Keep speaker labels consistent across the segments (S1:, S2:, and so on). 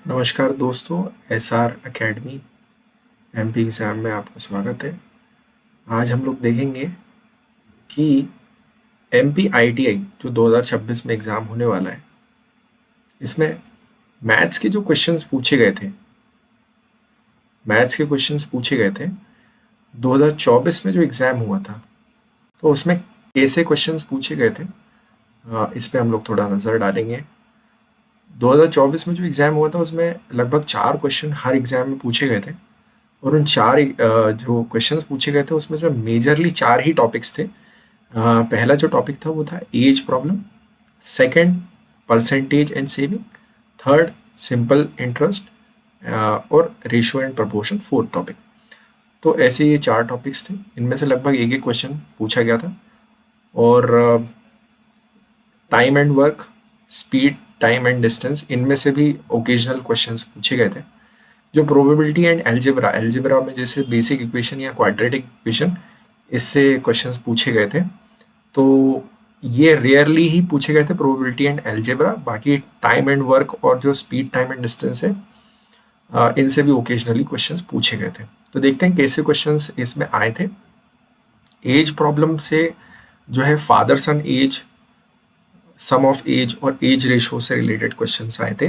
S1: नमस्कार दोस्तों, SR academy MP exam में आपका स्वागत है। आज हम लोग देखेंगे कि एमपी आईटीआई जो 2026 में एग्ज़ाम होने वाला है, इसमें मैथ्स के जो क्वेश्चंस पूछे गए थे, 2024 में जो एग्ज़ाम हुआ था, तो उसमें कैसे क्वेश्चंस पूछे गए थे, इस पे हम लोग थोड़ा नज़र डालेंगे। 2024 में जो एग्ज़ाम हुआ था उसमें लगभग 4 क्वेश्चन हर एग्ज़ाम में पूछे गए थे और उन 4 जो क्वेश्चंस पूछे गए थे उसमें से मेजरली 4 ही टॉपिक्स थे। पहला जो टॉपिक था वो था age problem, second percentage and saving, third simple interest और ratio and proportion fourth topic. तो ऐसे ये 4 टॉपिक्स थे, इनमें से लगभग एक एक क्वेश्चन पूछा गया था और time and work, speed, time and distance, इनमें से भी ओकेजनल क्वेश्चंस पूछे गए थे। जो प्रोबेबिलिटी एंड एल्जेब्रा में जैसे बेसिक इक्वेशन या क्वाड्रेटिक इक्वेशन, इससे क्वेश्चंस पूछे गए थे। तो ये रेयरली ही पूछे गए थे प्रोबेबिलिटी एंड एल्जेब्रा। बाकी टाइम एंड वर्क और जो स्पीड, टाइम एंड डिस्टेंस है, इनसे भी ओकेजनली क्वेश्चंस पूछे गए थे। तो देखते हैं कैसे क्वेश्चंस इसमें आए थे। एज प्रॉब्लम से जो है father son age, sum of age और एज रेशो से रिलेटेड क्वेश्चंस आए थे।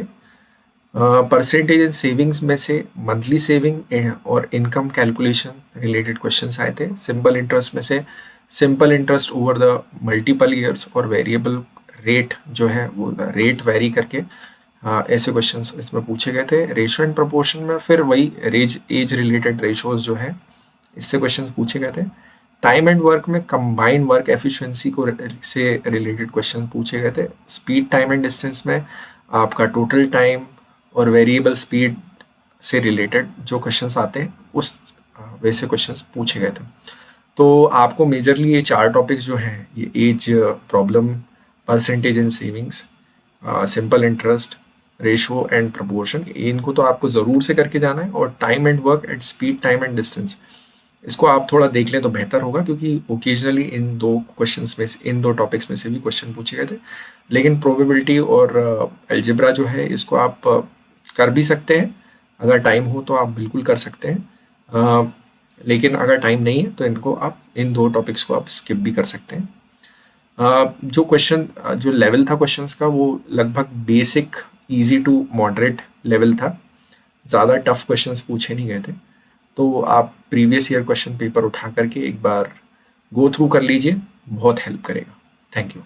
S1: परसेंटेज एंड सेविंग्स में से मंथली सेविंग और इनकम कैलकुलेशन रिलेटेड क्वेश्चंस आए थे। सिंपल इंटरेस्ट में से simple interest over the multiple years और वेरिएबल रेट जो है वो रेट वेरी करके, ऐसे क्वेश्चंस इसमें पूछे गए थे। रेशियो एंड प्रोपोर्शन में फिर वही एज रिलेटेड रेशोज जो है, इससे क्वेश्चंस पूछे गए थे। टाइम एंड वर्क में कंबाइंड वर्क एफिशिएंसी को से रिलेटेड क्वेश्चन पूछे गए थे। स्पीड, टाइम एंड डिस्टेंस में आपका टोटल टाइम और वेरिएबल स्पीड से रिलेटेड जो क्वेश्चंस आते हैं उस वैसे क्वेश्चंस पूछे गए थे। तो आपको मेजरली ये 4 टॉपिक्स जो हैं, ये age problem, percentage and savings, simple interest, ratio and proportion, इनको तो आपको ज़रूर से करके जाना है। और time and work at speed, time and distance, इसको आप थोड़ा देख लें तो बेहतर होगा, क्योंकि ओकेजनली इन दो टॉपिक्स में से भी क्वेश्चन पूछे गए थे। लेकिन प्रोबेबिलिटी और एल्जेब्रा जो है, इसको आप कर भी सकते हैं। अगर टाइम हो तो आप बिल्कुल कर सकते हैं, लेकिन अगर टाइम नहीं है तो इनको आप, इन 2 टॉपिक्स को आप स्किप भी कर सकते हैं। जो लेवल था क्वेश्चंस का, वो लगभग basic, easy to moderate level था। ज़्यादा टफ क्वेश्चंस पूछे नहीं गए थे। तो आप प्रीवियस ईयर क्वेश्चन पेपर उठा करके एक बार गो थ्रू कर लीजिए, बहुत हेल्प करेगा। Thank you.